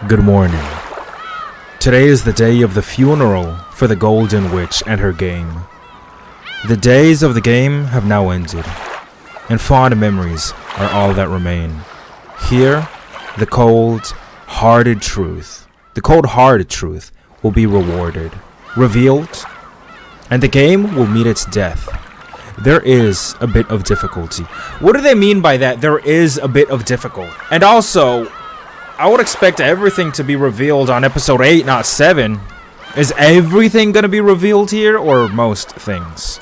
Good morning. Today is the day of the funeral for the Golden Witch and her game. The days of the game have now ended, and fond memories are all that remain. Here, the cold-hearted truth will be rewarded, revealed, and the game will meet its death. There is a bit of difficulty. What do they mean by that? There is a bit of difficulty. And also, I would expect everything to be revealed on episode 8, not 7. Is everything gonna be revealed here, or most things?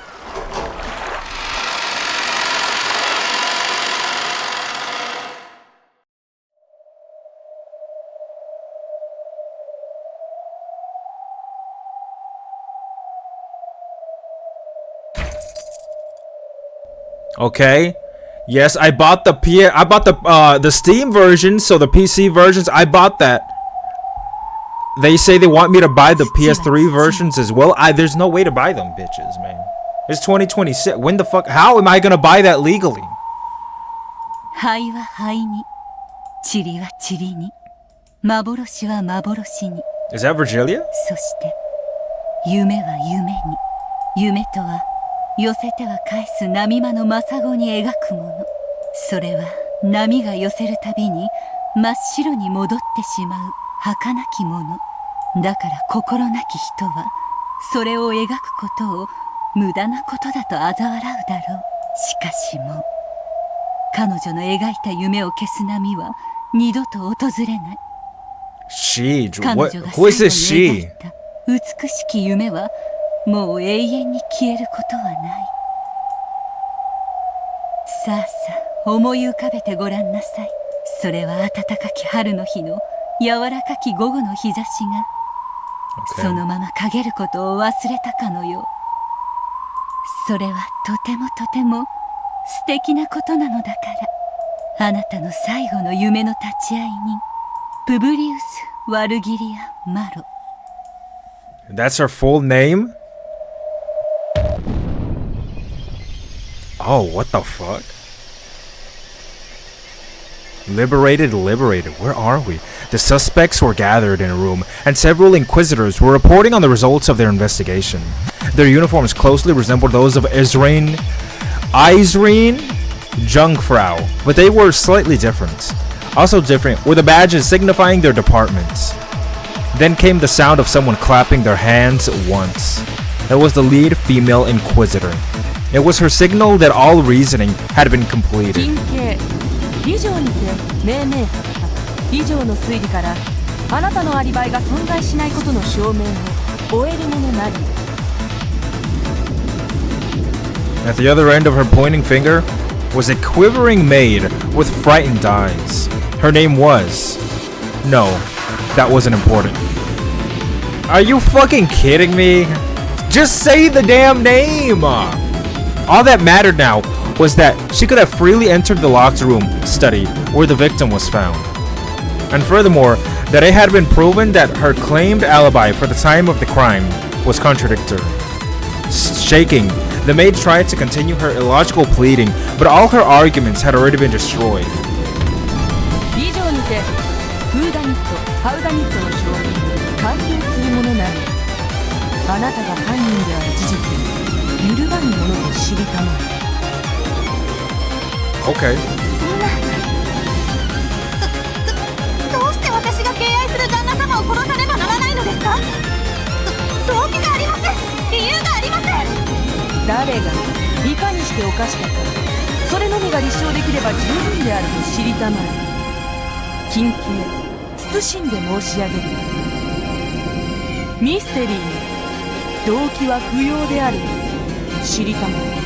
Okay. Yes, I bought the Steam version, so the PC versions, I bought that. They say they want me to buy the PS3 versions as well. There's no way to buy them, bitches, man. It's 2026. When the fuck? How am I gonna buy that legally? Is that Virgilia? 寄せては返す波間の真砂に描くもの。それは波が寄せるたびに真っ白に戻ってしまう儚きもの。だから心なき人はそれを描くことを無駄なことだと嘲笑うだろう。しかしもう彼女の描いた夢を消す波は二度と訪れない。彼女が最後に描いた美しき夢はもう永遠に消えることはない。さあさあ思い浮かべてごらんなさい。それは暖かき春の日の柔らかき午後の日差しが、そのまま陰ることを忘れたかのよう。それはとてもとても素敵なことなのだから、あなたの最後の夢の立ち会い人、プブリウス・ワルギリア・マロ。 That's her full name? Oh, what the fuck? Liberated. Where are we? The suspects were gathered in a room, and several inquisitors were reporting on the results of their investigation. Their uniforms closely resembled those of Isreen Jungfrau, but they were slightly different. Also different were the badges signifying their departments. Then came the sound of someone clapping their hands once. It was the lead female inquisitor. It was her signal that all reasoning had been completed. At the other end of her pointing finger was a quivering maid with frightened eyes. Her name was... No, that wasn't important. Are you fucking kidding me? Just say the damn name! All that mattered now was that she could have freely entered the locked room study where the victim was found. And furthermore, that it had been proven that her claimed alibi for the time of the crime was contradictory. Shaking, the maid tried to continue her illogical pleading, but all her arguments had already been destroyed. Okay. どうして私が敬愛する旦那様を殺さねばならないのですか？動機がありません。理由がありません。誰がいかにして犯したか、それのみが立証できれば十分であると知りたまえ。謹敬慎んで申し上げる。ミステリーに動機は不要であると知りたまえ。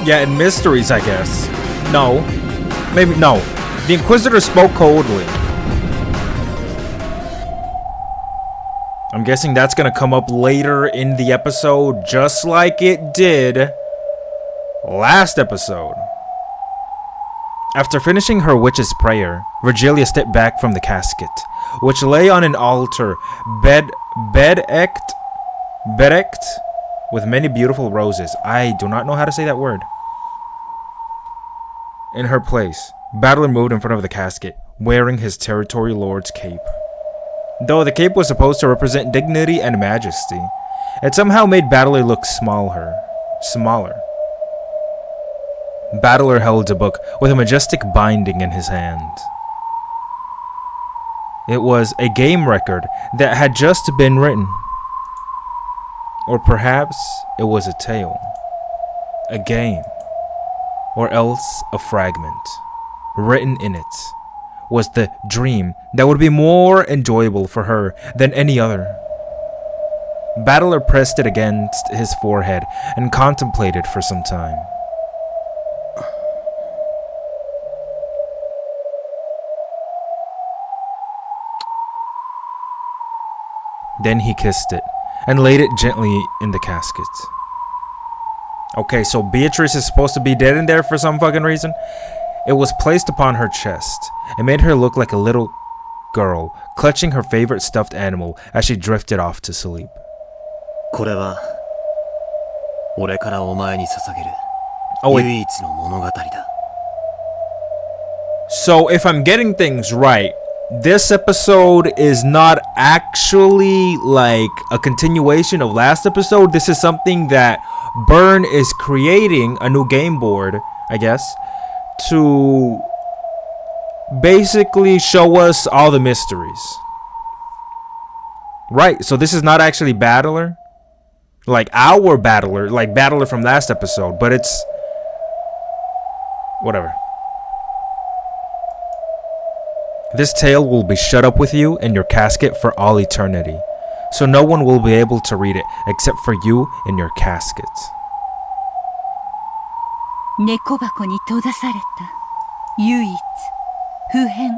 Yeah, in mysteries, I guess. No. Maybe no. The Inquisitor spoke coldly. I'm guessing that's gonna come up later in the episode, just like it did last episode. After finishing her witch's prayer, Virgilia stepped back from the casket, which lay on an altar bedecked with many beautiful roses. I do not know how to say that word. In her place, Battler moved in front of the casket, wearing his territory lord's cape. Though the cape was supposed to represent dignity and majesty, it somehow made Battler look smaller. Battler held a book with a majestic binding in his hand. It was a game record that had just been written. Or perhaps it was a tale, a game, or else a fragment. Written in it was the dream that would be more enjoyable for her than any other. Battler pressed it against his forehead and contemplated for some time. Then he kissed it and laid it gently in the casket. Okay, so Beatrice is supposed to be dead in there for some fucking reason. It was placed upon her chest and made her look like a little girl clutching her favorite stuffed animal as she drifted off to sleep. これは俺からお前に捧げる Oh, 唯一の物語だ。 So if I'm getting things right, this episode is not actually like a continuation of last episode. This is something that Byrne is creating, a new game board, I guess, to basically show us all the mysteries. Right, so this is not actually Battler, like our Battler, like Battler from last episode, but it's whatever. This tale will be shut up with you in your casket for all eternity, so no one will be able to read it except for you in your casket. 猫箱に閉ざされた唯一不変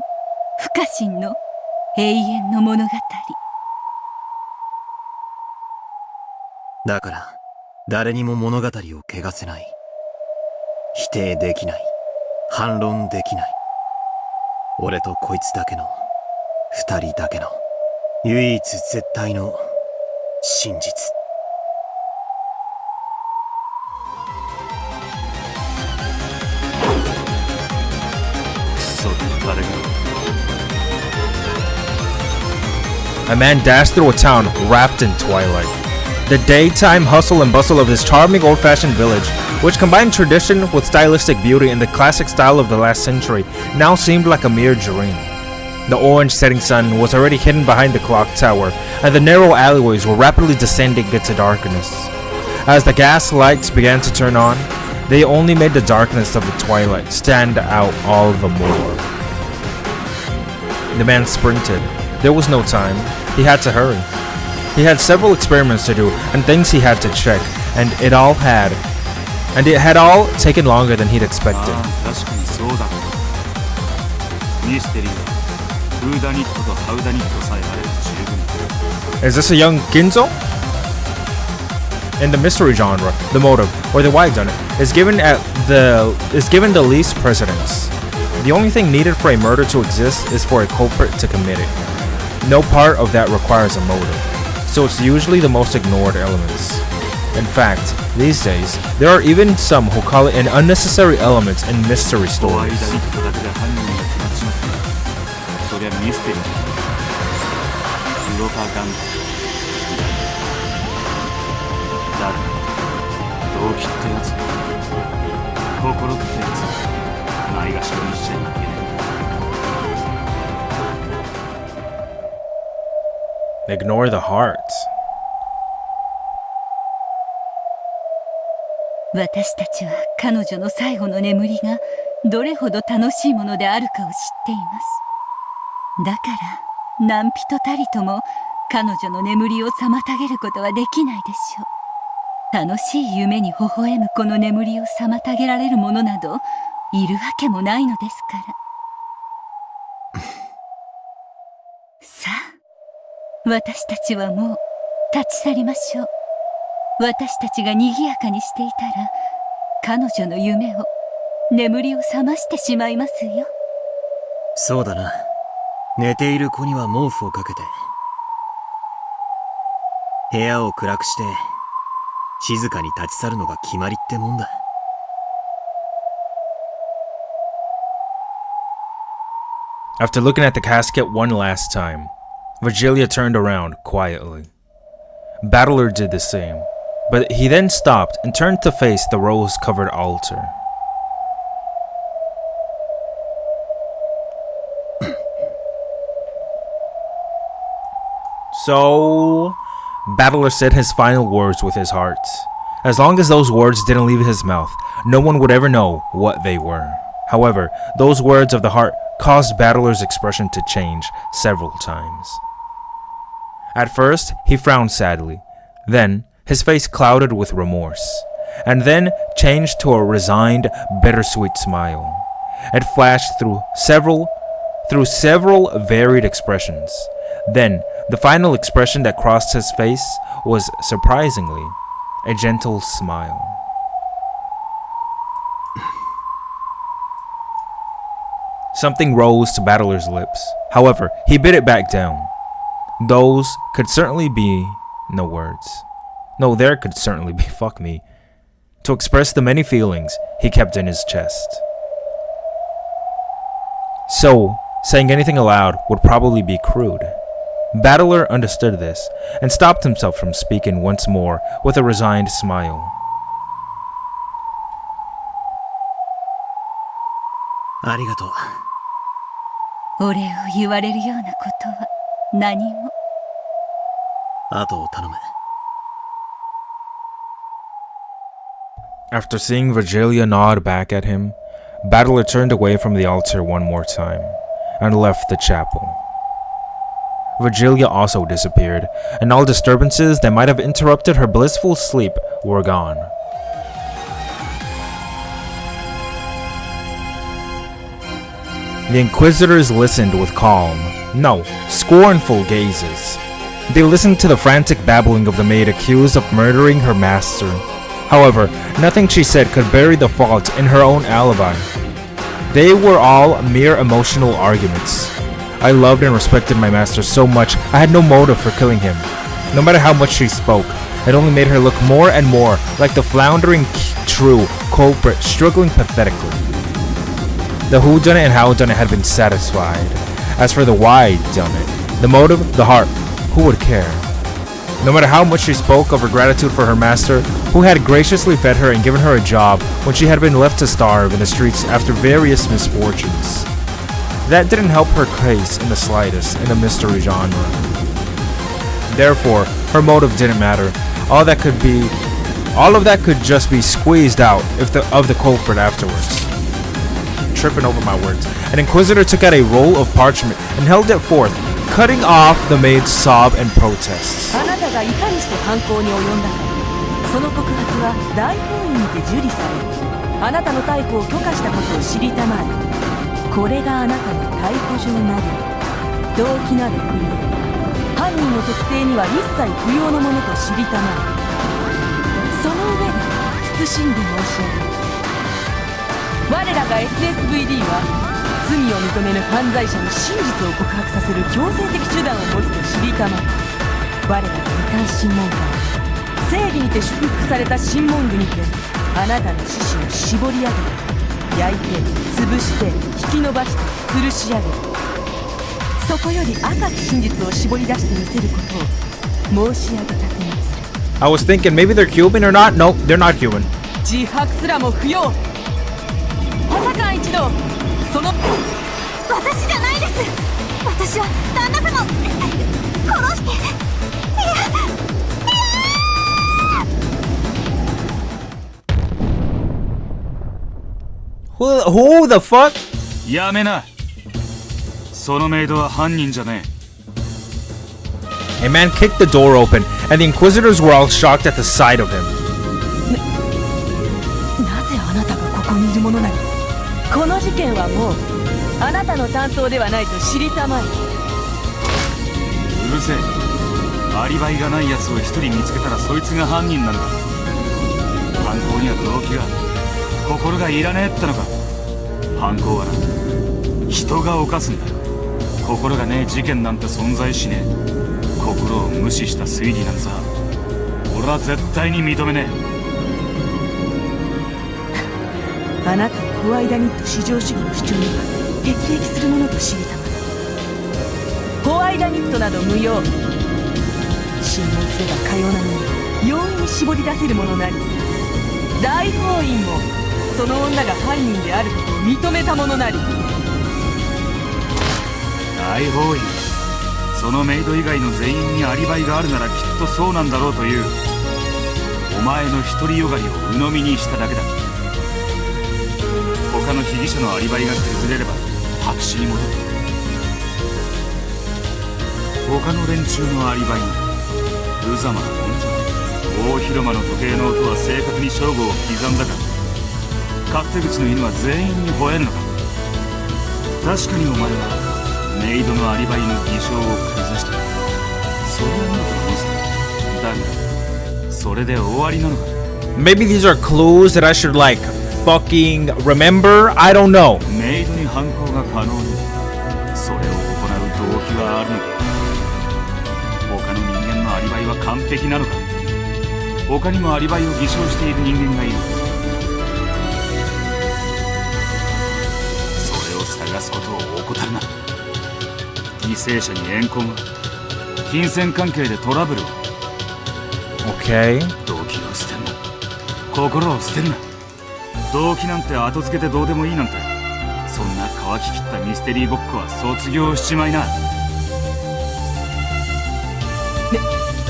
不可侵の永遠の物語。だから誰にも物語を汚せない。否定できない。反論できない。俺とこいつだけの、二人だけの、唯一絶対の真実。クソ誰が。A man dashed through a town wrapped in twilight. The daytime hustle and bustle of this charming old-fashioned village, which combined tradition with stylistic beauty in the classic style of the last century, now seemed like a mere dream. The orange setting sun was already hidden behind the clock tower, and the narrow alleyways were rapidly descending into darkness. As the gas lights began to turn on, they only made the darkness of the twilight stand out all the more. The man sprinted. There was no time. He had to hurry. He had several experiments to do and things he had to check, and it had all taken longer than he'd expected. Is this a young Ginzo? In the mystery genre, the motive, or the whodunit, is given the least precedence. The only thing needed for a murder to exist is for a culprit to commit it. No part of that requires a motive, so it's usually the most ignored elements. In fact, these days, there are even some who call it an unnecessary element in mystery stories. Ignore the heart. 私たちは彼女の最後の眠りがどれほど楽しいものであるかを知っています。だから何人たりとも彼女の眠りを妨げることはできないでしょう。楽しい夢に微笑むこの眠りを妨げられるものなどいるわけもないのですから。さあ、私たちはもう立ち去りましょう。私たちが賑やかにしていたら彼女の夢を眠りを覚ましてしまいますよ。そうだな。寝ている子には毛布をかけて部屋を暗くして静かに立ち去るのが決まりってもんだ。After looking at the casket one last time, Virgilia turned around quietly. Battler did the same, but he then stopped and turned to face the rose-covered altar. So, Battler said his final words with his heart. As long as those words didn't leave his mouth, no one would ever know what they were. However, those words of the heart caused Battler's expression to change several times. At first, he frowned sadly. Then, his face clouded with remorse, and then changed to a resigned, bittersweet smile. It flashed through several varied expressions. Then, the final expression that crossed his face was, surprisingly, a gentle smile. Something rose to Battler's lips. However, he bit it back down. Those could certainly be no words. No, there could certainly be fuck me. To express the many feelings he kept in his chest. So, saying anything aloud would probably be crude. Battler understood this and stopped himself from speaking once more with a resigned smile. ありがとう。お礼を言われるようなことは何も。あとを頼む。After seeing Virgilia nod back at him, Battler turned away from the altar one more time and left the chapel. Virgilia also disappeared, and all disturbances that might have interrupted her blissful sleep were gone. The Inquisitors listened with calm, no, scornful gazes. They listened to the frantic babbling of the maid accused of murdering her master. However, nothing she said could bury the fault in her own alibi. They were all mere emotional arguments. I loved and respected my master so much I had no motive for killing him. No matter how much she spoke, it only made her look more and more like the floundering true culprit struggling pathetically. The whodunit and howdunit had been satisfied. As for the why done it, the motive, the heart, who would care? No matter how much she spoke of her gratitude for her master, who had graciously fed her and given her a job when she had been left to starve in the streets after various misfortunes. That didn't help her case in the slightest in the mystery genre. Therefore, her motive didn't matter. All of that could just be squeezed out of the culprit afterwards. Tripping over my words. An inquisitor took out a roll of parchment and held it forth, cutting off the maid's sob and protests. あなたがいかにして犯行に及んだか、その告発は大法院にて受理され、あなたの逮捕を許可したことを知りたまえ。これがあなたの逮捕状など、動機など不要、犯人の特定には一切不要のものと知りたまえ。その上で慎んで申し上げる。我らが SSVD は罪を認めぬ犯罪者に真実を告白させる強制的手段を持つと知りたまえ。我らが異端審問官は正義にて祝福された審問具にてあなたの志士を絞り上げ焼いて潰して引き伸ばして吊るし上げそこより赤き真実を絞り出してみせることを申し上げたくなつる。 I was thinking maybe they're Cuban or not. No, they're not Cuban. 自白すらも不要。補佐官一同、その私じゃないです。私は旦那様を殺して。Who the fuck? やめな。そのメイドは犯人じゃねえ。 A man kicked the door open, and the Inquisitors were all shocked at the sight of him. なぜあなたがここにいるものなの。この事件はもうあなたの担当ではないと知りたまえ。うるせえ。アリバイがない奴を一人見つけたらそいつが犯人なんだ。犯行には動機が心がいらねえってのか。犯行はな、人が犯すんだ。心がねえ事件なんて存在しねえ。心を無視した推理なんさ、俺は絶対に認めねえ。あなたのホワイダニット至上主義の主張には辟易するものと知りたまえ。ダニットなど無用。審問すればかようなのに容易に絞り出せるものなり、大法院もその女が犯人であることを認めたものなり。大法院、そのメイド以外の全員にアリバイがあるならきっとそうなんだろうという、お前の独りよがりを鵜呑みにしただけだ。他の被疑者のアリバイが崩れれば白紙に戻る。他の連中のアリバイに無様なもんじゃ。大広間の時計の音は正確に正午を刻んだが、勝手口の犬は全員に吠えるのか。確かにお前はメイドのアリバイの偽証を崩した。それは見事なモンスターだが、それで終わりなのか。 Maybe these are clues that I should like fucking remember? I don't know. メイドに犯行が可能に、それを行う動機はあるのか。他の人間のアリバイは完璧なのか。他にもアリバイを偽証している人間がいる。それを探すことを怠るな。犠牲者に怨恨は、金銭関係でトラブルは。 Okay. 動機を捨てんな。心を捨てんな。動機なんて後付けでどうでもいいなんて、そんな乾ききったミステリーごっこは卒業しちまいな。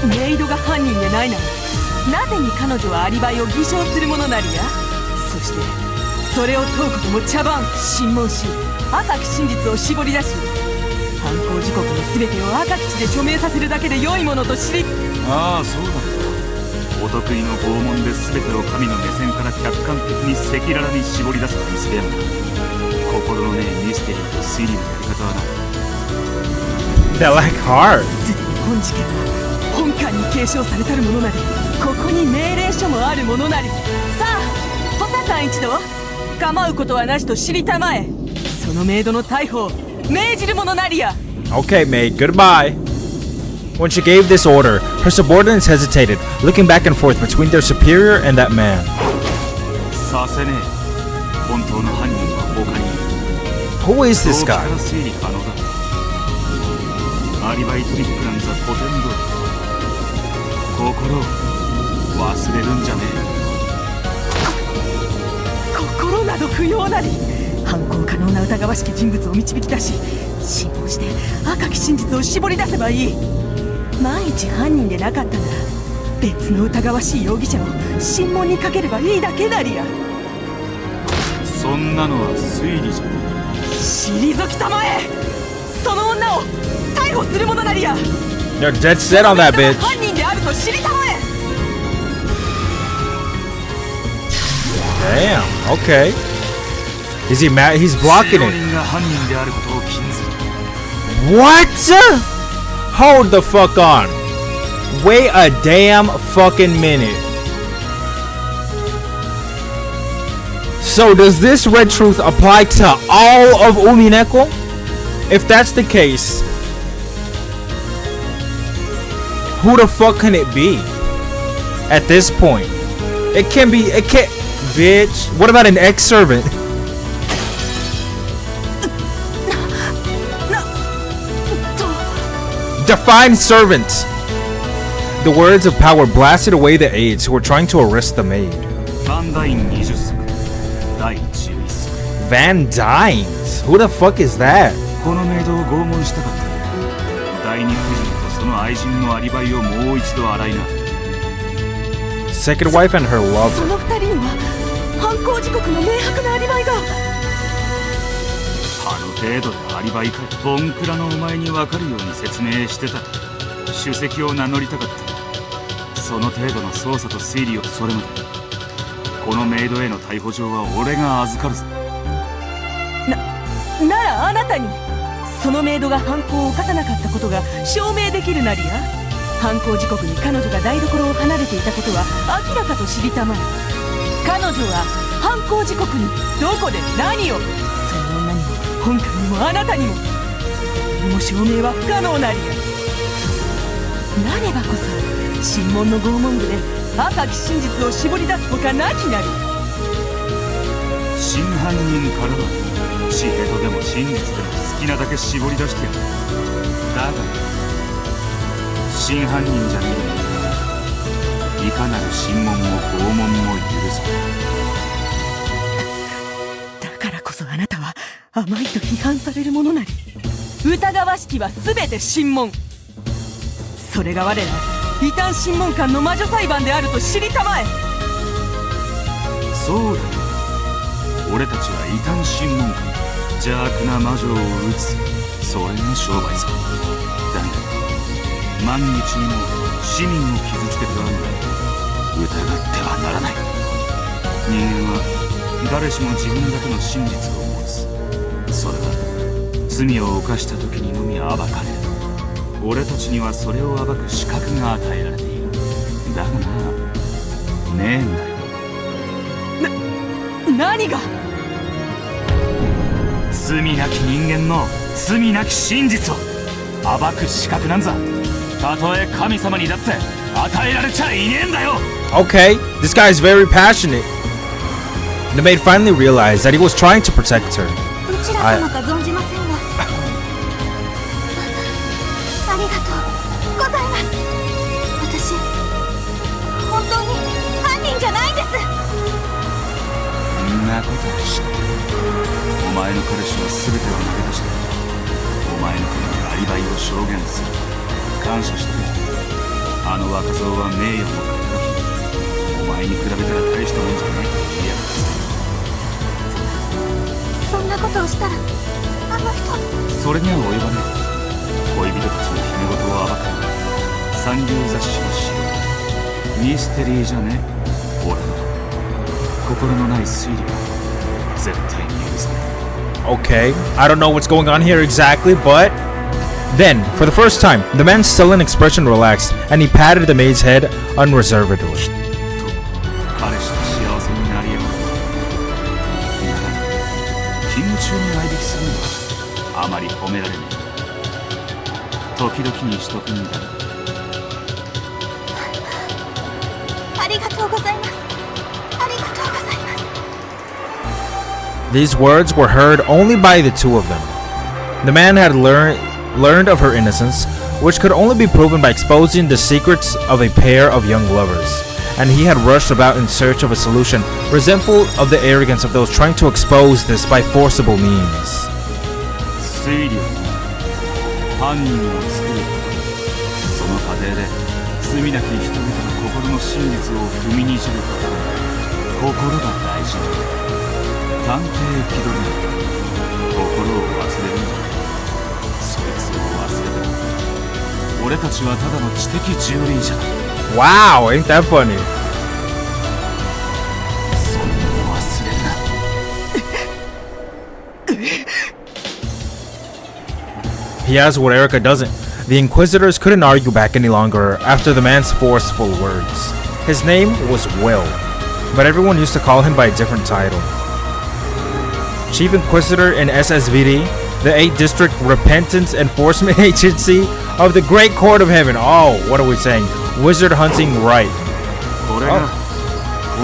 メイドが犯人でないなら、なぜに彼女はアリバイを偽証するものなりや。そしてそれを問うことも茶番。審問し赤き真実を絞り出し、犯行時刻の全てを赤き地で署名させるだけで良いものと知り。ああ、そうだった。お得意の拷問で全てを神の目線から客観的に赤裸々に絞り出すミステリー。心のねえミステリーと推理のやり方はな。They're like hard. すでに本事件は本館に継承されたるものなり、ここに命令書もあるものなり。さあ補佐官一同、構うことはなしと知りたまえ。そのメイドの逮捕を命じるものなりや。 Okay, maid, goodbye. When she gave this order, her subordinates hesitated, looking back and forth between their superior and that man. させねえ。本当の犯人は他にいる。 Who is this 動機か guy? ら推理可能だ。アリバイトリックなんざ古典通り。心を忘れるんじゃねえ。心など不要なり。犯行可能な疑わしき人物を導き出し、審問して赤き真実を絞り出せばいい。万一犯人でなかったなら、別の疑わしい容疑者を審問にかければいいだけなりや。そんなのは推理じゃ。退きたまえ。その女を逮捕するものなりや。 They're dead set on that bitch. 犯人であると知りたまえ。 Damn, okay. Is he mad? He's blocking it. 人が犯人であることを禁ず。 What? Hold the fuck on. Wait a damn fucking minute. So does this red truth apply to all of UMINEKO? If that's the case, who the fuck can it be? At this point, it can't, bitch. What about an ex-servant? Define servant. The words of power blasted away the aides who were trying to arrest the maid. Van Dynes? Who the fuck is that? このメイドを拷問したかった。第二夫人とその愛人のアリバイをもう一度洗いな。 Second wife and her lover. その二人には犯行時刻の明白なアリバイが。あの程度でアリバイか。ボンクラのお前に分かるように説明してた。首席を名乗りたかった。その程度の捜査と推理を。それまでこのメイドへの逮捕状は俺が預かるぞ。ならあなたにそのメイドが犯行を犯さなかったことが証明できるなりや。犯行時刻に彼女が台所を離れていたことは明らかと知りたまえ。彼女は犯行時刻にどこで何を。その女にも本官にもあなたにも誰も証明は不可能なりや。なればこそ審問の拷問部で赤き真実を絞り出すほかなきなり。真犯人からは血へとでも真実でも好きなだけ絞り出してやる。だが真犯人じゃねえ。いかなる審問も拷問も許さだからこそあなたは甘いと批判されるものなり、疑わしきは全て審問。それが我ら異端審問官の魔女裁判であると知りたまえ。そうだよ、俺たちは異端審問官、邪悪な魔女を撃つ、それが商売さ。だが万日にも市民を傷つけてはならない、疑ってはならない。人間は誰しも自分だけの真実を持つ。それは罪を犯した時にのみ暴かれる。俺たちにはそれを暴く資格が与えられている。だがな、ねえんだよ。何が？罪なき人間の罪なき真実を暴く資格なんざ、たとえ神様にだって与えられちゃいねえんだよ。 Okay, this guy is very passionate. The maid finally realized that he was trying to protect her. どちら様か存じませんが、ありがとうございます。私本当に犯人じゃないんです。そんなことは知ってる。お前の彼氏は全てを投げ出してお前のためにアリバイを証言する。感謝してる。あの若造は名誉も肩書き、お前に比べたら大したもんじゃないと言いやがってさ。そんなことをしたらあの人。それには及ばない。恋人たちの秘め事を暴くのは三流雑誌の仕事。ミステリーじゃねえ。俺の心のない推理は絶対に許さない。Okay, I don't know what's going on here exactly, but then, for the first time, the man's sullen expression relaxed, and he patted the maid's head unreservedly. 彼氏と幸せになり得る。勤務中に来引するのはあまり褒められない。時々にしとくんだ。ありがとうございます。ありがとうございます。 These words were heard only by the two of them. The man had learned of her innocence, which could only be proven by exposing the secrets of a pair of young lovers, and he had rushed about in search of a solution, resentful of the arrogance of those trying to expose this by forcible means. 推理は犯人を作ること、その過程で罪なき人々の心の真実を踏みにじること、心が大事だ。探偵気取りな心を忘れるんだ。そいつを忘れても俺たちはただの知的蹂躙者だ。 Wow, ain't that funny? それを忘れるな。He has what Erica doesn't. The Inquisitors couldn't argue back any longer after the man's forceful words. His name was Will, but everyone used to call him by a different title. Chief Inquisitor in SSVD, the 8th District Repentance Enforcement Agency of the Great Court of Heaven. Oh, what are we saying? Wizard Hunting Right. これが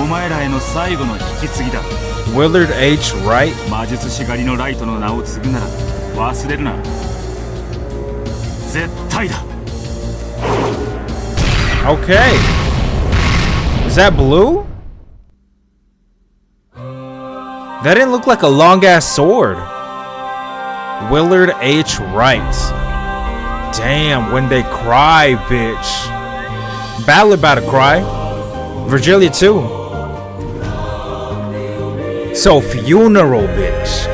お前らへの最後の引き継ぎだ。 Willard H. Wright. 魔術師狩りのライトの名を継ぐなら忘れるな。絶対だ。 Okay. Is that blue? That didn't look like a long-ass sword. Willard H. Wright. Damn, when they cry, bitch. Ballard about to cry. Virgilia too. So funeral, bitch.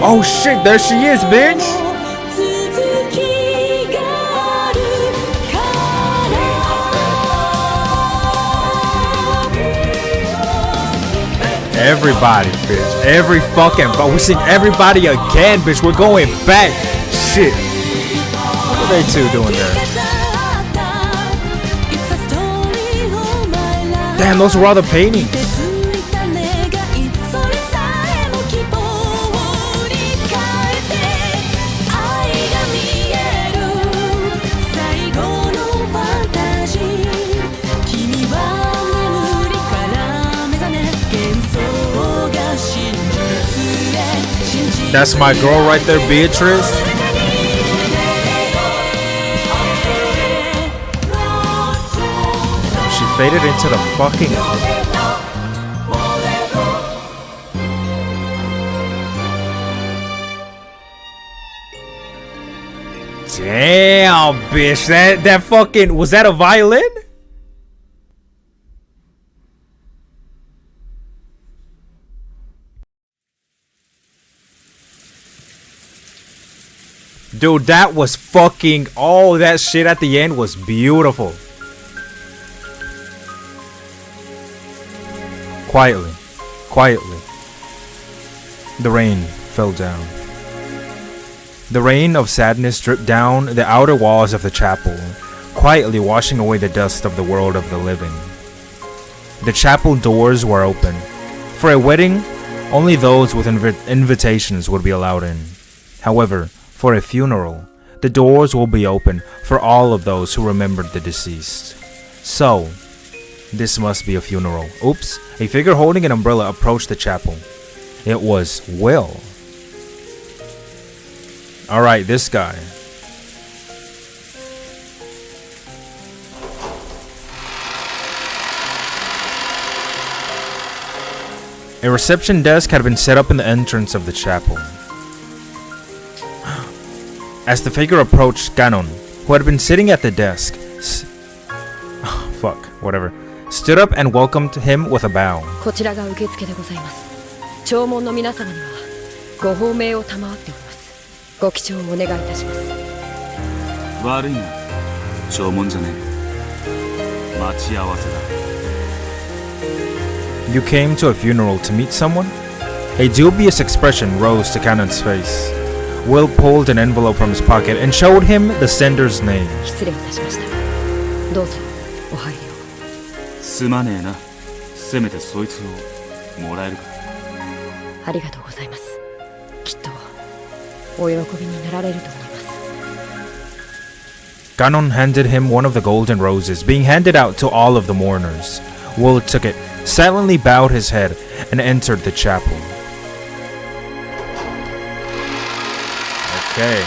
Oh shit, there she is, bitch! Everybody, bitch. Every fucking... We're seeing everybody again, bitch. We're going back. Shit. What are they two doing there? Damn, those were all the paintings. That's my girl right there, Beatrice. She faded into the fucking... Damn, bitch. That fucking... Was that a violin? Dude, that was fucking... Oh, that shit at the end was beautiful. Quietly. Quietly. The rain fell down. The rain of sadness dripped down the outer walls of the chapel, quietly washing away the dust of the world of the living. The chapel doors were open. For a wedding, only those with invitations would be allowed in. However, for a funeral, the doors will be open for all of those who remembered the deceased. So, this must be a funeral. Oops, a figure holding an umbrella approached the chapel. It was Will. Alright, this guy. A reception desk had been set up in the entrance of the chapel. As the figure approached, Ganon, who had been sitting at the desk, stood up and welcomed him with a bow. こちらが受付でございます。弔問の皆様にはご褒美を賜っております。ご記帳をお願いいたします。悪いな、弔問じゃねえ。待ち合わせだ。You came to a funeral to meet someone? A dubious expression rose to Ganon's face. Will pulled an envelope from his pocket and showed him the sender's name. 失礼いたしました。どうぞお入りを。すまねえな。せめてそいつをもらえるか。ありがとうございます。きっとお喜びになられると思います。Ganon handed him one of the golden roses, being handed out to all of the mourners. Will took it, silently bowed his head, and entered the chapel. Okay.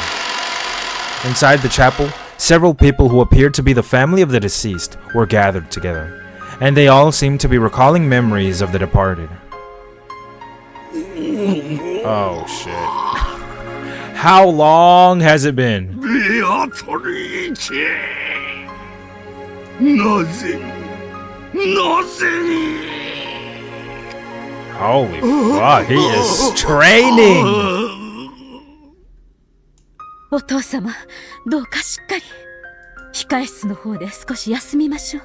Inside the chapel, several people who appeared to be the family of the deceased were gathered together, and they all seemed to be recalling memories of the departed. Oh shit. How long has it been? Holy fuck, he is training! お父様、どうかしっかり控え室の方で少し休みましょう。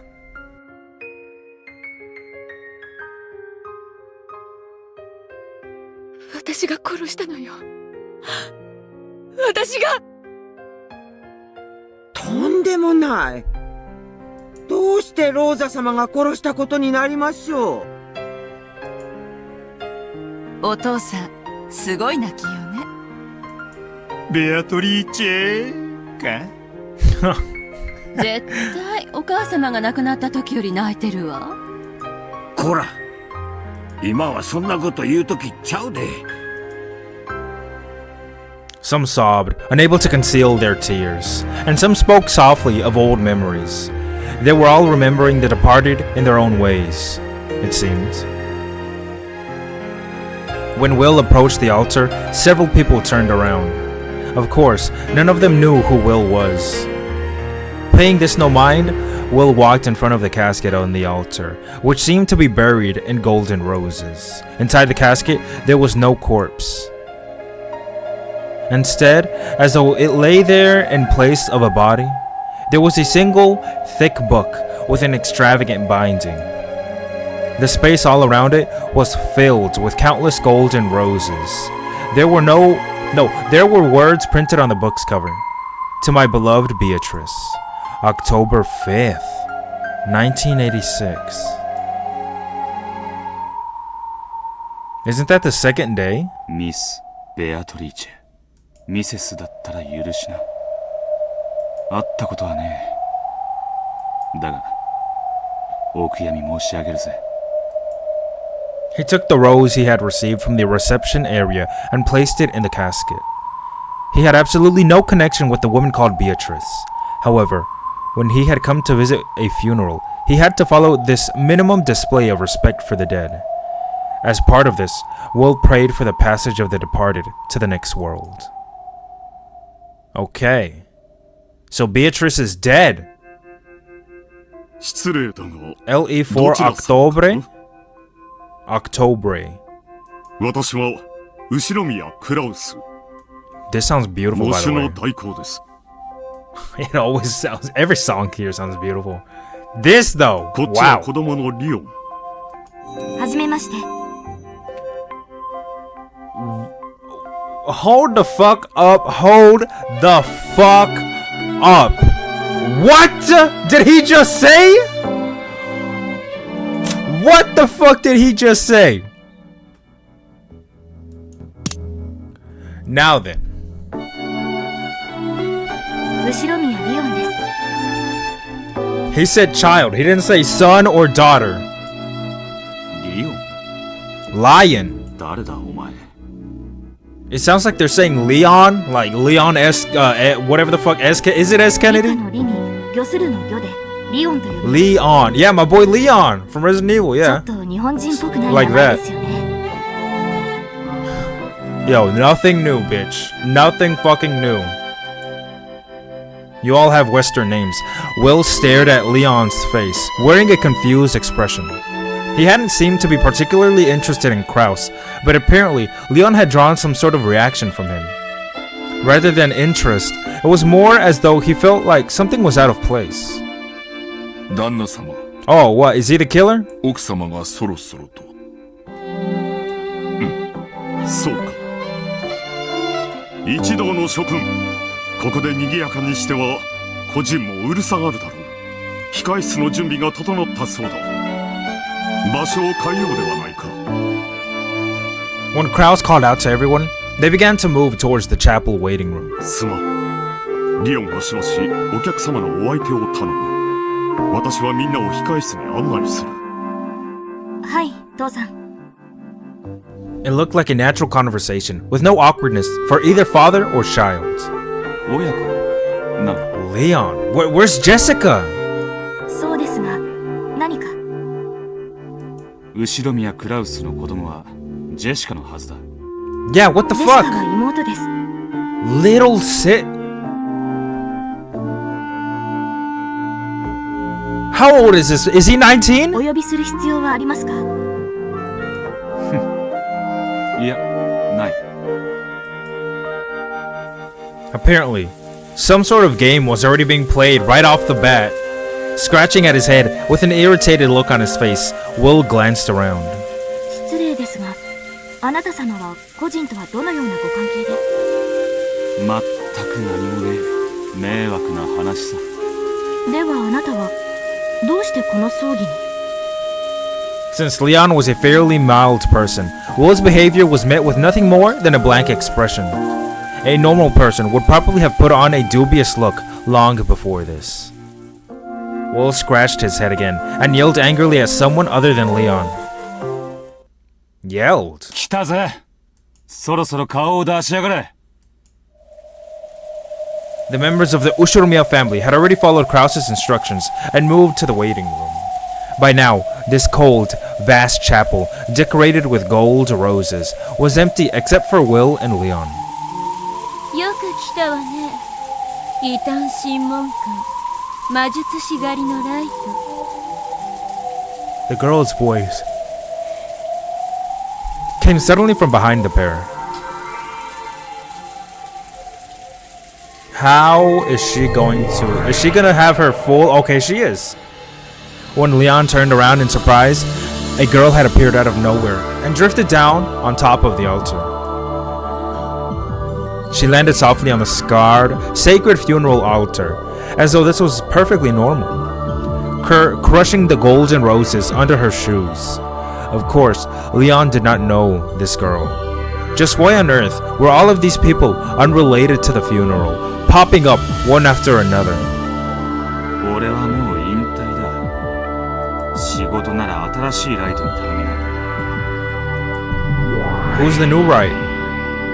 私が殺したのよ。私が。とんでもない。どうしてローザ様が殺したことになりましょう。お父さん、すごい泣きよね。ベアトリーチェか。絶対お母様が亡くなった時より泣いてるわ。こら、今はそんなこと言うときちゃうで。Some sobbed, unable to conceal their tears, and some spoke softly of old memories. They were all remembering the departed in their own ways, it seemed. When Will approached the altar, several people turned around. Of course, none of them knew who Will was. Paying this no mind, Will walked in front of the casket on the altar, which seemed to be buried in golden roses. Inside the casket, there was no corpse. Instead, as though it lay there in place of a body, there was a single, thick book with an extravagant binding. The space all around it was filled with countless golden roses. There were words printed on the book's cover. To my beloved Beatrice, October 5th, 1986. Isn't that the second day? ミス・ベアトリーチェ、ミセスだったら許しな。会ったことはねえ。だが、お悔やみ申し上げるぜ。He took the rose he had received from the reception area and placed it in the casket. He had absolutely no connection with the woman called Beatrice. However, when he had come to visit a funeral, he had to follow this minimum display of respect for the dead. As part of this, Will prayed for the passage of the departed to the next world. Okay. So Beatrice is dead. 失礼だが LE for Octobre? Octobre. 私は後宮クラウス This sounds beautiful, by 喪 the 主 way. の代行です It always sounds, every song here sounds beautiful. This though, こっちは wow. 子供のリオンはじめまして Hold the fuck up, hold the fuck up. What did he just say? What the fuck did he just say? Now then. 後宮リオンです He said child. He didn't say son or daughter. リオン Lion. 誰だお前 It sounds like they're saying Leon, like Leon S. Whatever the fuck S. Is it S. 理 Kennedy? 科の理に魚するの魚でリオンと呼びます Leon. Yeah, my boy Leon from Resident Evil. ちょ Yeah. っと日本人っぽくない Like 名前 that. ですよね Yo, nothing new, bitch. Nothing fucking new. You all have Western names. Will stared at Leon's face, wearing a confused expression. He hadn't seemed to be particularly interested in Kraus, but apparently Leon had drawn some sort of reaction from him. Rather than interest, it was more as though he felt like something was out of place. 旦那様 Oh, what? Is he the killer? 奥様がそろそろとそうか一同の諸君ここで賑やかにしては個人もうるさがるだろう控室の準備が整ったそうだ場所を変えようではないか When Kraus called out to everyone, they began to move towards the chapel waiting room. すまんリオンがしばしお客様のお相手を頼む私はみんなを控室に案内するはい父さん It looked like a natural conversation, with no awkwardness for either father or child. 親子な Leon, where's Jessica? そうですが何か後宮クラウスの子供はジェシカのはずだ Yeah, what the ジェシカ fuck? が妹です Little sit. How old is this? Is he 19? お呼びする必要はありますかいやない Apparently, some sort of game was already being played right off the bat. Scratching at his head with an irritated look on his face, Will glanced around. 失礼ですがあなた様は個人とはどのようなご関係で全く何もねえ迷惑な話さではあなたはどうしてこの葬儀に Since Leon was a fairly mild person, Will's behavior was met with nothing more than a blank expression. A normal person would probably have put on a dubious look long before this. Will scratched his head again and yelled angrily at someone other than Leon. Yelled? 来たぜそろそろ顔を出しやがれ The members of the Ushiromiya family had already followed Kraus's instructions and moved to the waiting room. By now, this cold, vast chapel, decorated with gold roses, was empty except for Will and Leon. よく来たわね異端審問官魔術師狩りのライト The girl's voice came suddenly from behind the pair. How is she going to... Is she gonna have her full... Okay, she is. When Leon turned around in surprise, a girl had appeared out of nowhere and drifted down on top of the altar. She landed softly on the scarred, sacred funeral altar, as though this was perfectly normal, crushing the golden roses under her shoes. Of course, Leon did not know this girl. Just why on earth were all of these people unrelated to the funeral, popping up one after another? 俺はもう引退だ仕事なら新しいライトに頼みな Who's the new Wright?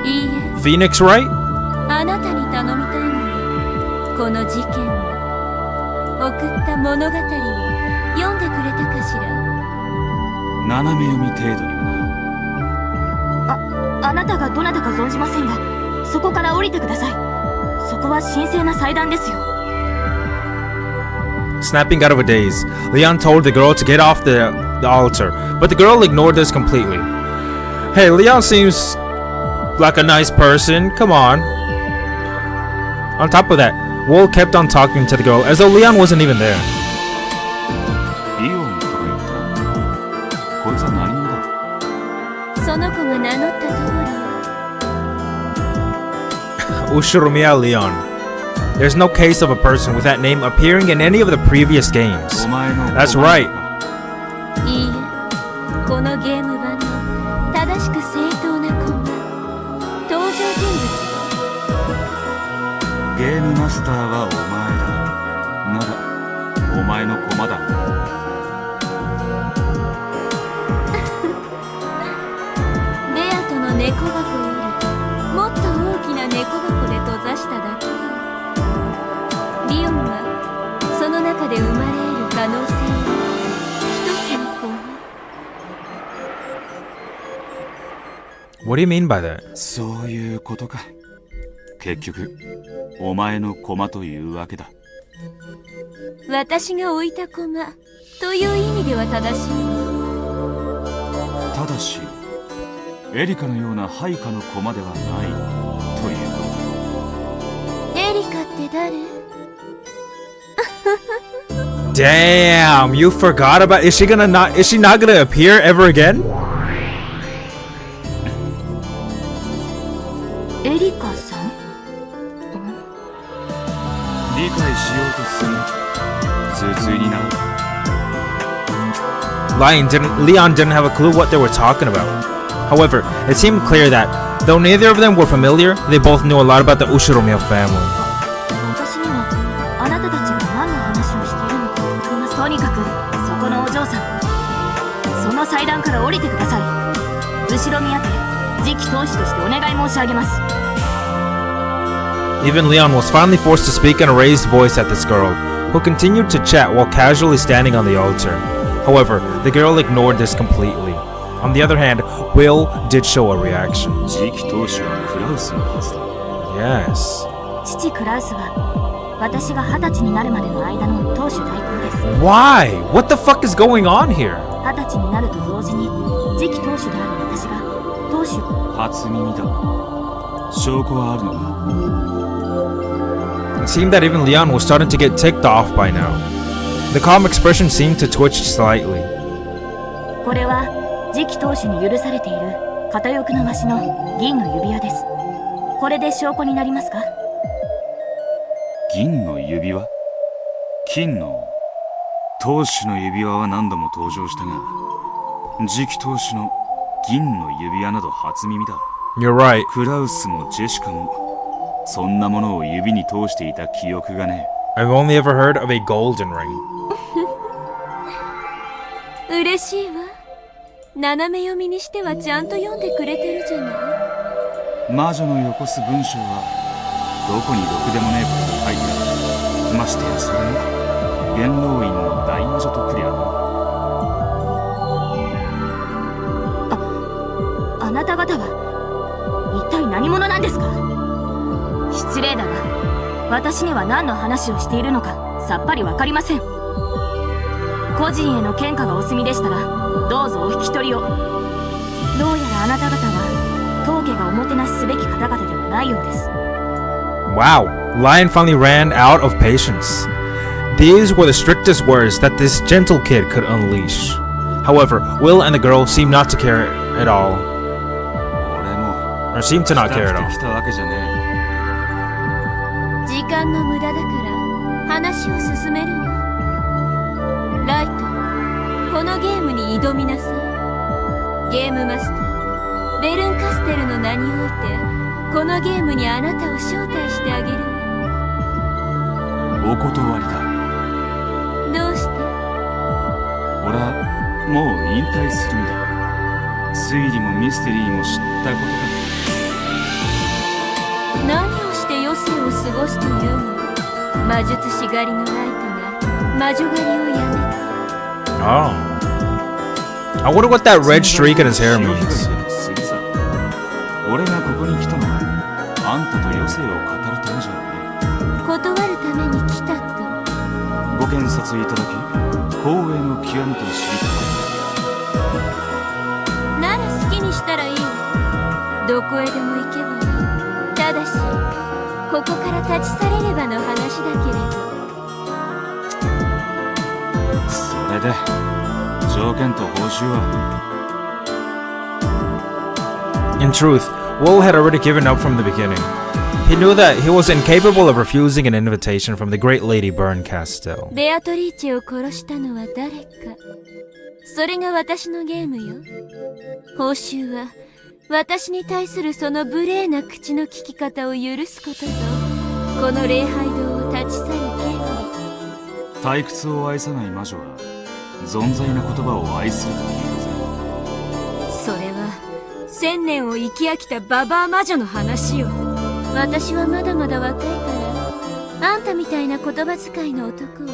いいえ、 Phoenix Wright? あなたに頼みたいのよ。この事件を、送った物語を読んでくれたかしら。斜め読み程度にはあなたがどなたか存じませんが、そこから降りてください。そこは神聖な祭壇ですよ。 Snapping out of a daze, Leon told the girl to get off the altar, but the girl ignored this completely. Hey, Leon seems like a nice person, come on. On top of that, Will kept on talking to the girl as though Leon wasn't even there. リオンとか言った。こいつは何者だ。その子が名乗った通り。 Ushiromiya Leon. There's no case of a person with that name appearing in any of the previous games. お前の That's right. いいえ、このゲーム版の正しく正当な子が登場人物。ゲームマスターはお前だ。なら、お前の駒だ。ベアとの猫箱よりもっと大きな猫箱で閉ざしただけ。リオンはその中で生まれ得る可能性を一つの駒。 What do you mean by that? そういうことか。結局、お前の駒というわけだ。私が置いた駒という意味では正しい。ただし、エリカのような配下の駒ではないということ。エリカって誰？ Damn, you forgot about. Is she not gonna appear ever again? エリカさん？理解しようとする。頭痛になる。Leon didn't have a clue what they were talking about. However, it seemed clear that, though neither of them were familiar, they both knew a lot about the Ushiromiya family. 私にはあなたたちが何の話をしているのか分かります。とにかくそこのお嬢さん、その祭壇から降りてください。後ろ宮家次期当主としてお願い申し上げます。 Even Leon was finally forced to speak in a raised voice at this girl, who continued to chat while casually standing on the altar. However, the girl ignored this completely. On the other hand, Will did show a reaction. 次期当主はクラウスのはずだ。Yes. 父クラウスは私が20歳になるまでの間の当主代行です。 Why? What the fuck is going on here? 20歳になると同時に次期当主である私が当主。初耳だ。証拠はあるのか。 It seemed that even Leon was starting to get ticked off by now. The calm expression seemed to twitch slightly. これは次期当主に許されている片翼のわしの銀の指輪です。これで証拠になりますか？銀の指輪？金の当主の指輪は何度も登場したが、次期当主の銀の指輪など初耳だ。 You're right. クラウスもジェシカもそんなものを指に通していた記憶がね。 I've only ever heard of a golden ring. 嬉しいわ。斜め読みにしてはちゃんと読んでくれてるじゃない。魔女のよこす文章はどこにろくでもねえことが書いてある。ましてやそれも元老院の大魔女とくりゃあなた方は一体何者なんですか？失礼だが私には何の話をしているのかさっぱりわかりません。個人への献花がお済みでしたらどうぞお引き取りを。どうやらあなた方は当家がおもてなしすべき方々ではないようです。 Wow, Lion finally ran out of patience. These were the strictest words that this gentle kid could unleash. However, Will and the girl seemed not to care at all. 俺も Or seemed to not care at 来 all. たわけじゃね時間の無駄だから話を進めるわ。ライト、このゲームに挑みなさい。ゲームマスターベルンカステルの名においてこのゲームにあなたを招待してあげるわ。え。お断りだ。どうして？俺はもう引退するんだ。推理もミステリーも知ったことだ。何をして余生を過ごすというの？魔術師狩りのライトが魔女狩りをやめた。Oh. I wonder what that red streak in his hair means. 俺がここに来たのはあんたと余生を語るためじゃない。断るために来たと。ご検察いただき光栄の極みと知りたい。なら好きにしたらいいわ。どこへでも行けばいい。ただしここから立ち去れればの話だけれど。それで条件と報酬は？ In truth, Will had already given up from the beginning. He knew that he was incapable of refusing an invitation from the great Lady Berncastel. ベアトリーチェを殺したのは誰か。それが私のゲームよ。報酬は私に対するその無礼な口の利き方を許すことと、この礼拝堂を立ち去る権利。退屈を愛さない魔女は存在な言葉を愛するというぜ。それは1000年を生き飽きたババア魔女の話よ。私はまだまだ若いからあんたみたいな言葉遣いの男を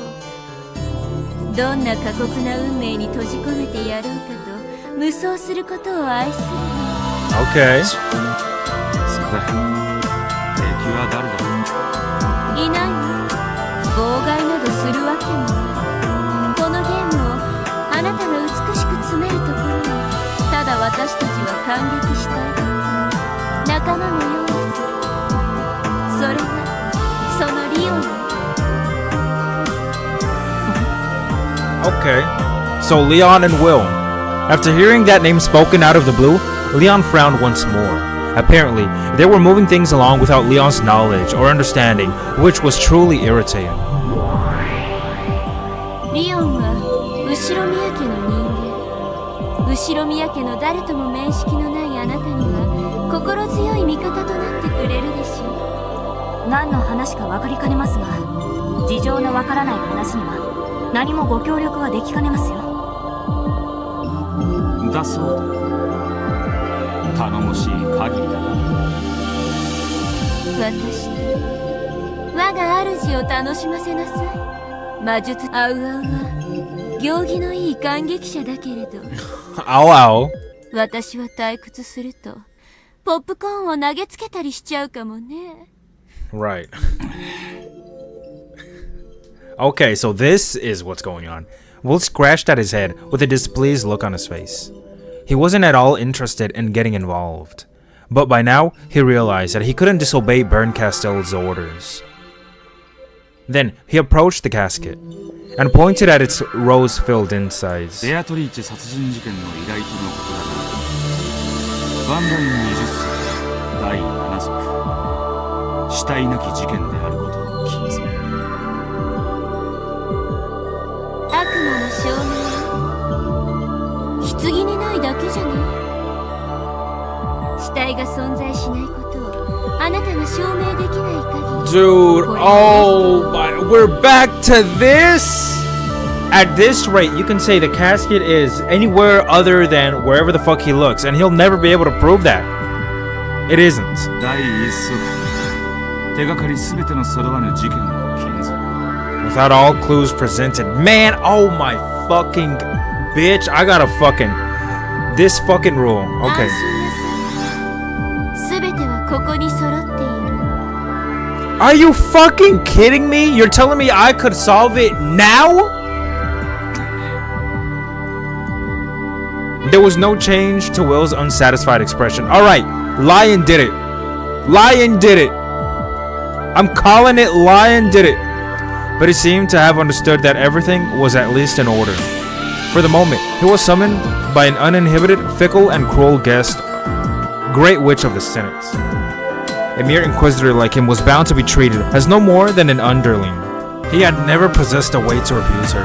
どんな過酷な運命に閉じ込めてやろうかと無双することを愛するの。 Okay. それ敵は誰だ？いないの。妨害などするわけもない。このゲームをあなたが美しく詰めるところにただ私たちは感激したい。仲間も用意する。それがそのリオン。 Okay. So Leon and Will. After hearing that name spoken out of the blue, Leon frowned once more. Apparently, they were moving things along without Leon's knowledge or understanding, which was truly irritating. リオンは後ろ宮家の人間。後ろ宮家の誰とも面識のないあなたには心強い味方となってくれるでしょう。何の話か分かりかねますが、事情のわからない話には何もご協力はできかねますよ。だそうだ。頼もしい限りだな。私と我が主を楽しませなさい。魔術アウアウは行儀のいい感激者だけれどOw ow. 私は退屈するとポップコーンを投げつけたりしちゃうかもね。 Right. Okay, so this is what's going on. Will scratched at his head with a displeased look on his face. He wasn't at all interested in getting involved. But by now, he realized that he couldn't disobey Berncastel's orders. Then, he approached the casket and pointed at its rose-filled insides. ベアトリーチェ殺人事件の依頼とのことだが、バンダイン20世第7則死体なき事件であることを禁ず。悪魔の証明。棺にないだけじゃない。死体が存在しないことをあなたが証明できない限り。 Dude, oh my, we're back to this? At this rate, you can say the casket is anywhere other than wherever the fuck he looks, and he'll never be able to prove that. It isn't. 第一則手がかりすべての揃わぬ事件を禁ず。 Without all clues presented. Man, oh my fucking bitch. I gotta fucking... This fucking rule. Okay. すべてはここに揃っている。 Are you fucking kidding me? You're telling me I could solve it now? There was no change to Will's unsatisfied expression. Alright, Lion did it. Lion did it. I'm calling it Lion did it. But he seemed to have understood that everything was at least in order. For the moment, he was summoned by an uninhibited, fickle, and cruel guest, Great Witch of the Senate. A mere inquisitor like him was bound to be treated as no more than an underling. He had never possessed a way to refuse her.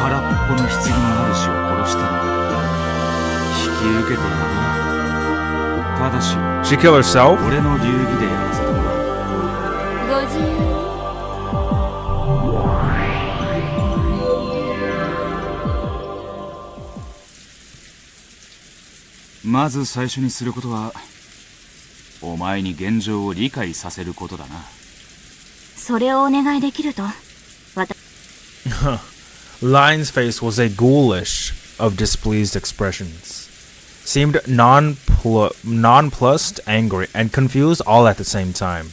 空っぽの棺の主を殺したのは引き受けてやる。ただし She killed herself? 俺の流儀でやらせてもらう。ご自由に。 Alright, まず最初にすることはお前に現状を理解させることだな。それをお願いできると。Lion's face was a ghoulish of displeased expressions. Seemed nonplussed, angry, and confused all at the same time.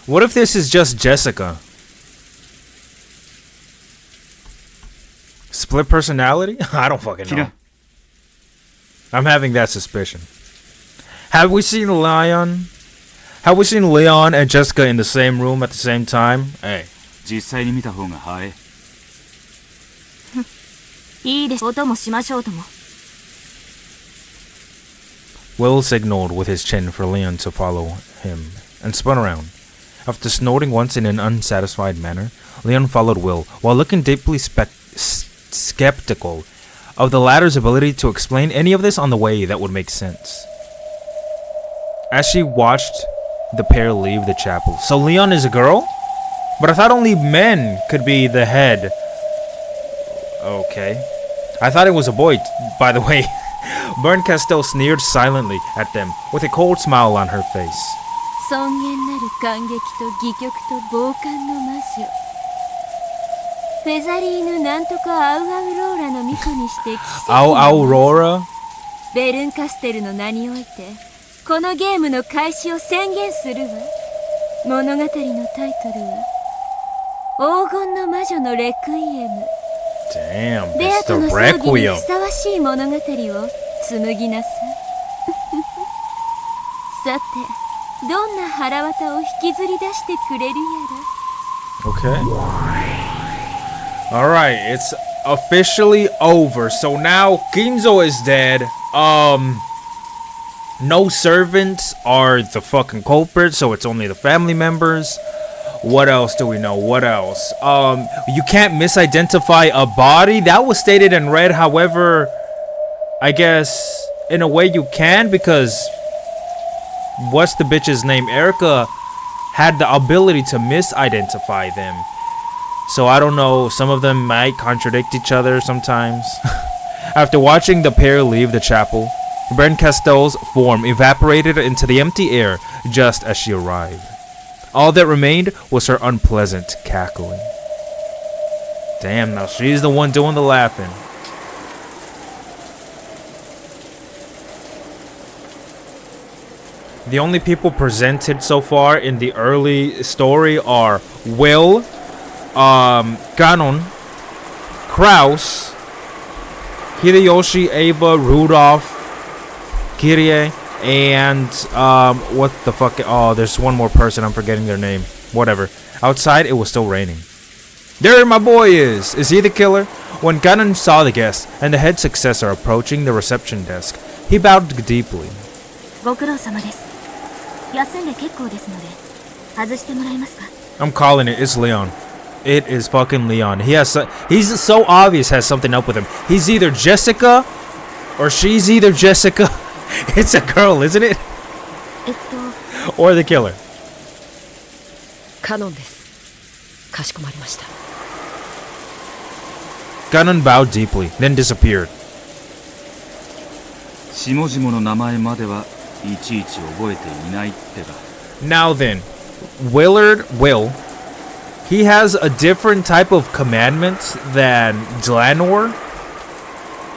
What if this is just Jessica? Split personality? I don't fucking know. I'm having that suspicion. Have we seen Leon and Jessica in the same room at the same time? Hey. 実際に見た方が早い。いいです。音もしましょうとも。Will signaled with his chin for Leon to follow him and spun around. After snorting once in an unsatisfied manner, Leon followed Will while looking deeply skeptical of the latter's ability to explain any of this on the way that would make sense. As she watched the pair leave the chapel. So Leon is a girl? But I thought only men could be the head. Okay. I thought it was a boy, by the way. Bern Castell sneered silently at them with a cold smile on her face. 尊厳なる感激と戯曲と傍観の魔女。フェザリーヌなんとかアウアウローラの巫女にして奇跡アウアウローラ？ベルンカステルの名においてこのゲームの開始を宣言するわ。物語のタイトルは黄金の魔女のレクイエム。 Damn, ベア it's と the の葬儀に Requiem. ふさわしい物語を紡ぎなさい。さて、どんな腹渡を引きずり出してくれるやら。 Okay. Alright, it's officially over. So now Ginzo is dead. No servants are the fucking culprits, so it's only the family members. What else do we know? What else? You can't misidentify a body. That was stated in red. However, I guess in a way you can, because what's the bitch's name? Erica had the ability to misidentify them. So I don't know, some of them might contradict each other sometimes. After watching the pair leave the chapel, Bern Castell's form evaporated into the empty air just as she arrived. All that remained was her unpleasant cackling. Damn, now she's the one doing the laughing. The only people presented so far in the early story are Will, Ganon, Kraus, Hideyoshi, Ava, Rudolph, Kirie, and what the fuck? Oh, there's one more person. I'm forgetting their name. Whatever. Outside, it was still raining. There my boy is. Is he the killer? When Ganon saw the guest and the head successor approaching the reception desk, he bowed deeply. ご苦労様です。休んで結構ですので、外してもらえますか? I'm calling it. It's Leon. It is fucking Leon. He's so obvious has something up with him. He's either Jessica or she's either Jessica. It's a girl, isn't it? Or the killer. カノンです。かしこまりました。 Ganon bowed deeply, then disappeared. 下々の名前まではいちいち覚えていないってか。 Now then, Will, he has a different type of commandments than Dlanor.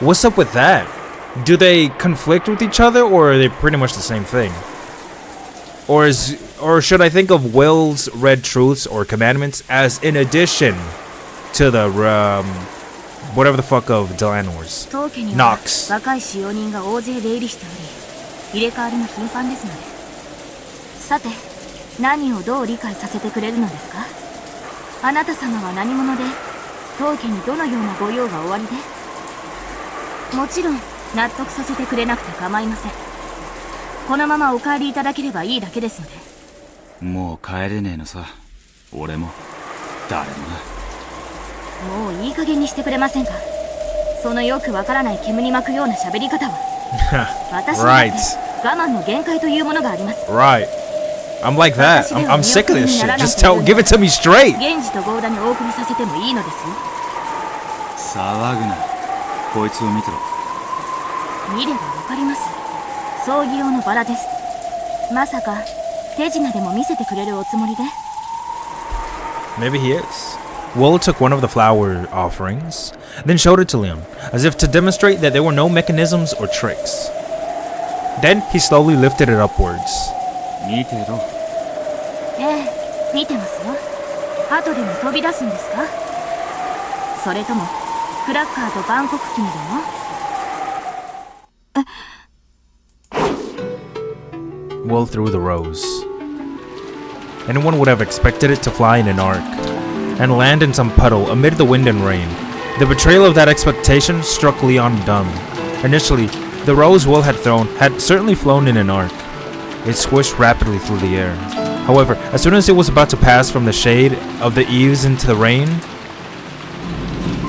What's up with that? Do they conflict with each other, or are they pretty much the same thing? Or should I think of Will's red truths or commandments as in addition to the whatever the fuck of Dlanor's? Nox. 若い使用人が大勢出入りしており、入れ替わりも頻繁ですので。さて、何をどう理解させてくれるのですか？あなた様は何者で、当家にどのようなご用がおありで？もちろん納得させてくれなくて構いません。このままお帰りいただければいいだけですので。もう帰れねえのさ。俺も誰もな。もういい加減にしてくれませんか？そのよくわからない煙に巻くような喋り方は。私にだって我慢の限界というものがあります。 Right. I'm like that. I'm sick of this shit. Just give it to me straight. 源氏と合田にお送りさせてもいいのですよ。騒ぐな。こいつを見てろ。見ればわかります。葬儀用のバラです。まさか手品でも見せてくれるおつもりで？ Maybe he is. Will took one of the flower offerings, then showed it to Leon, as if to demonstrate that there were no mechanisms or tricks. Then he slowly lifted it upwards. 見てろ。ええ、見てますよ。後でも飛び出すんですか？それともクラッカーと万国旗にでも？ Will threw the rose. Anyone would have expected it to fly in an arc and land in some puddle amid the wind and rain. The betrayal of that expectation struck Leon dumb. Initially, the rose Will had thrown had certainly flown in an arc. It swished rapidly through the air. However, as soon as it was about to pass from the shade of the eaves into the rain,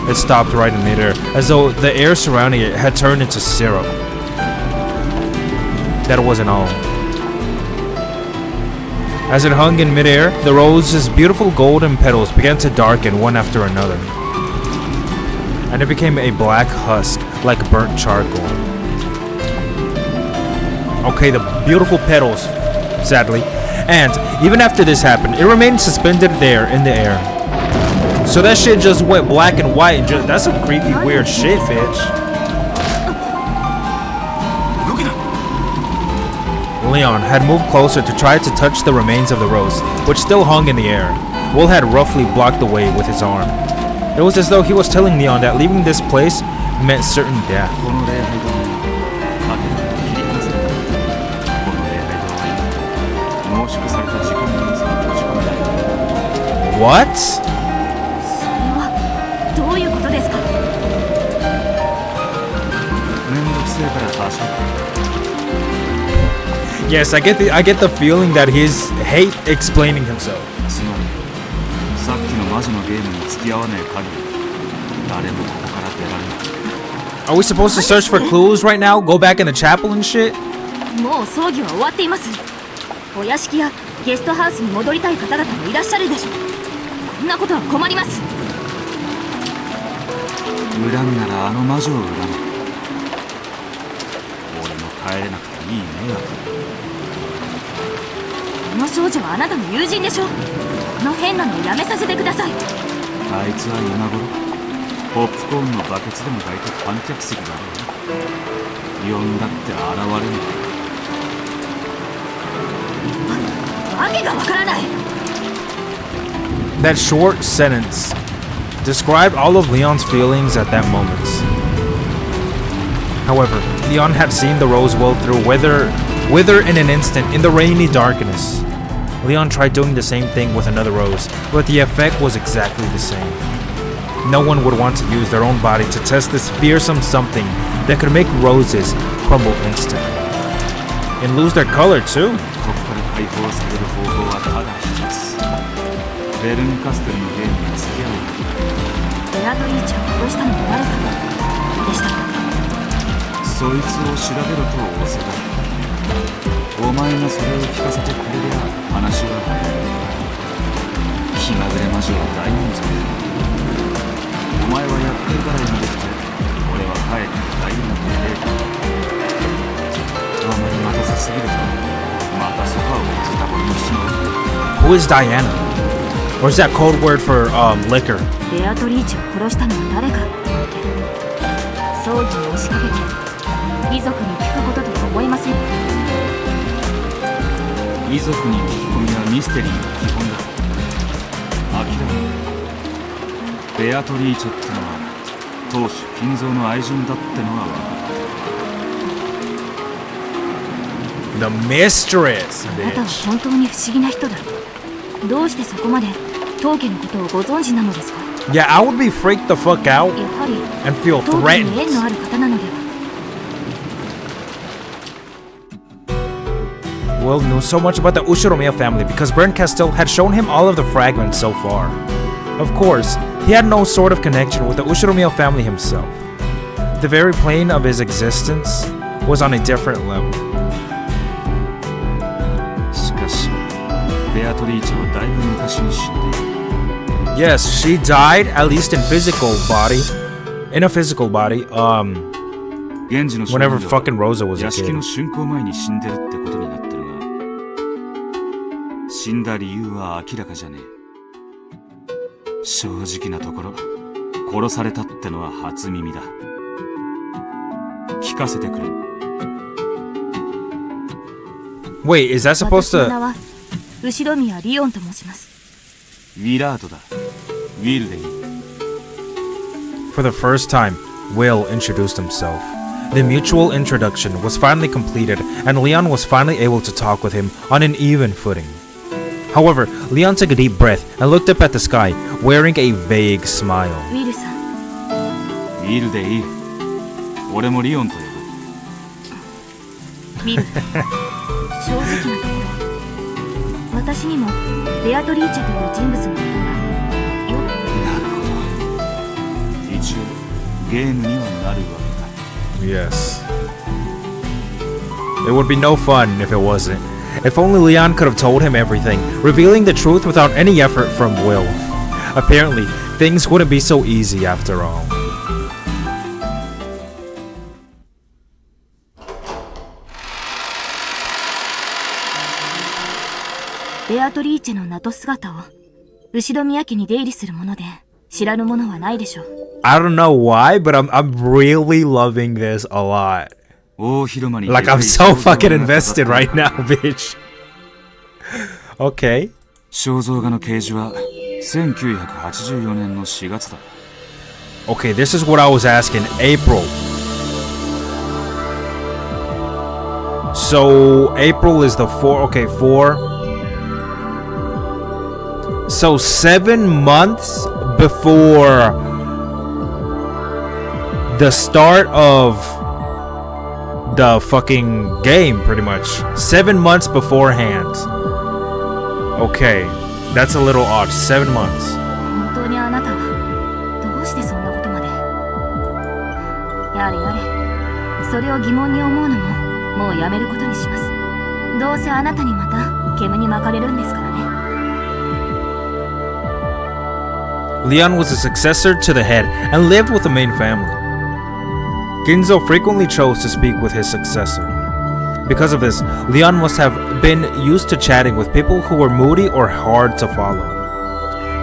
it stopped right in midair, as though the air surrounding it had turned into syrup. That wasn't all. As it hung in midair, the rose's beautiful golden petals began to darken one after another, and it became a black husk like burnt charcoal. Okay, the beautiful petals, sadly. And even after this happened, it remained suspended there in the air. So that shit just went black and white and just, that's some creepy weird shit, bitch. Leon had moved closer to try to touch the remains of the rose, which still hung in the air. Will had roughly blocked the way with his arm. It was as though he was telling Leon that leaving this place meant certain death. What? それはどういうことですか？めんどくせえから走って。Yes, I get the feeling that he's hate explaining himself. つまりさっきの魔女のゲームに付き合わねえ限り誰もここから出られない。 Are we supposed to search for clues right now? Go back in the chapel and shit? もう葬儀は終わっています。お屋敷やゲストハウスに戻りたい方々もいらっしゃるでしょう。こんなことは困ります。恨みならあの魔女を恨め。俺も帰れなくていい迷惑。この少女はあなたの友人でしょ。この変なのをやめさせてください。あいつは今頃ポップコーンのバケツでも抱いて観客席だろう。呼んだって現れない。わけがわからない。 That short sentence described all of Leon's feelings at that moment. However, Leon had seen the rose well through wither in an instant in the rainy darkness. Leon tried doing the same thing with another rose, but the effect was exactly the same. No one would want to use their own body to test this fearsome something that could make roses crumble instantly. And lose their color too. 解放される方法はただ一つ。ベルンカステルのゲームに付き合う。ベアトリーチェを殺したのは誰かでしたか？そいつを調べろと仰せだ。お前がそれを聞かせてくれりゃ話は早い。気まぐれ魔女は大満足だ。お前は厄介払いまで来て、俺は帰って大満足で。あまり待たせすぎると。 Who is Diana? Or is that code word for liquor? ベアトリーチを殺したのは誰かって葬儀に押しかけて遺族に聞くこととは思えません。遺族に聞き込みはミステリーの基本だ。明らかにベアトリーチェってのは当主金蔵の愛人だってのは分かる。 The mistress, あなたは bitch. 本当に不思議な人だ。どうしてそこまで当家のことをご存知なのですか？ Yeah, I would be freaked the fuck out やはり and feel 当家に縁の threatened. ある方なのでは？ Will knew so much about the Ushiromiya family because Bern Castell had shown him all of the fragments so far. Of course, he had no sort of connection with the Ushiromiya family himself. The very plane of his existence was on a different level. しかしベアトリーチェはだいぶ昔に死んでいる。 Yes, she died, at least in physical body, in a physical body. 現時の証 Whenever 言では fucking Rosa was a 屋敷の kid. 竣工前に死んでるってことになってるが、死んだ理由は明らかじゃねえ。正直なところ、殺されたってのは初耳だ。聞かせてくれ。 Wait, is that supposed 私の名 to... は後宮リオンと申します。ウィラードだ。ウィルでいい。 For the first time, Will introduced himself. The mutual introduction was finally completed, and Leon was finally able to talk with him on an even footing. However, Leon took a deep breath and looked up at the sky, wearing a vague smile. ウィルさん、ウィルでいい。俺もリオンと呼ぶ。ウィル、正直なところ、私にもベアトリーチェという人物のことがよ。なるほど。一応ゲームにはなるわけだ。 Yes. It would be no fun if it wasn't. If only Leon could have told him everything, revealing the truth without any effort from Will. Apparently, things wouldn't be so easy after all. ベアトリーチェの名と姿を後宮家に出入りするもので知らぬものはないでしょう。 I don't know why, but I'm really loving this a lot. 大広間に Like I'm so fucking invested right now, bitch. Okay. 肖像画の掲示は1984年の4月だ。 Okay, this is what I was asking. April. So April is the 4. Okay, 4. So 7 months before the start of the fucking game, pretty much. 7 months beforehand. Okay, that's a little odd. 7 months. 本当にあなたはどうしてそんなことまで。やれやれ、それを疑問に思うのももうやめることにします。どうせあなたにまた煙に巻かれるんですからね。Leon was a successor to the head and lived with the main family. Ginzo frequently chose to speak with his successor. Because of this, Leon must have been used to chatting with people who were moody or hard to follow.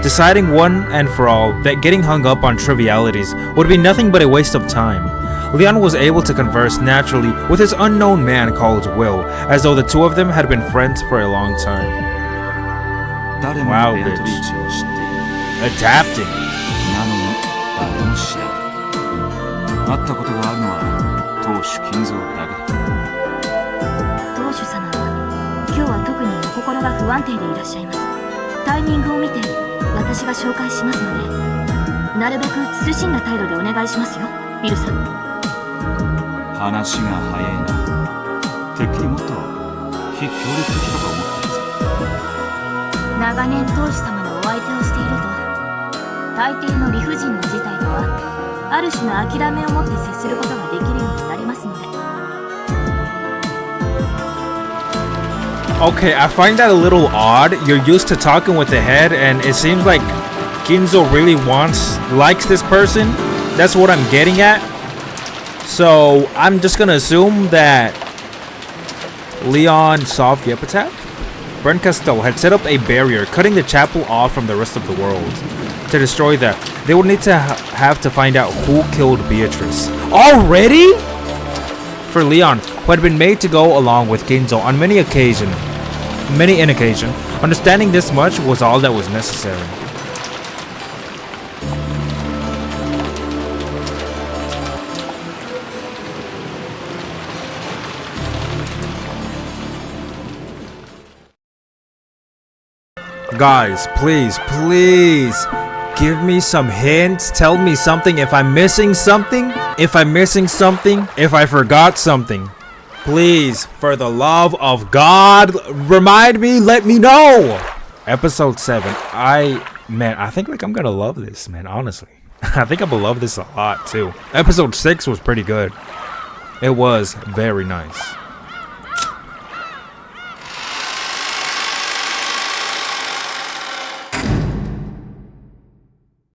Deciding one and for all that getting hung up on trivialities would be nothing but a waste of time, Leon was able to converse naturally with his unknown man called Will, as though the two of them had been friends for a long time. 誰も Wow, ベアトリー bitch. チェを知っている。 Adapting. なのに誰も知らない。会ったことがあるのは当主金蔵だけだ。当主様は今日は特にお心が不安定でいらっしゃいます。タイミングを見て私が紹介しますので、なるべく慎んだ態度でお願いしますよ、ビルさん。話が早いな。てっきりもっと非協力的だと思ってるぞ。長年当主様のお相手をしていると、大抵の理不尽な事態とはある種の諦めを持って接することができるようになりますので。 Okay, I find that a little odd. You're used to talking with the head, and it seems like Ginzo really likes this person. That's what I'm getting at. So I'm just gonna assume that Leon solved the epitaph. Brent Castell had set up a barrier, cutting the chapel off from the rest of the world. To destroy that, they would need to have to find out who killed Beatrice. Already? For Leon, who had been made to go along with Ginzo on many an occasion, understanding this much was all that was necessary. Guys, please, give me some hints. Tell me something if I'm missing something. If I forgot something. Please, for the love of God, remind me, let me know. Episode 7. I think like I'm gonna love this, man, honestly. I think I'm gonna love this a lot too. Episode 6 was pretty good. It was very nice.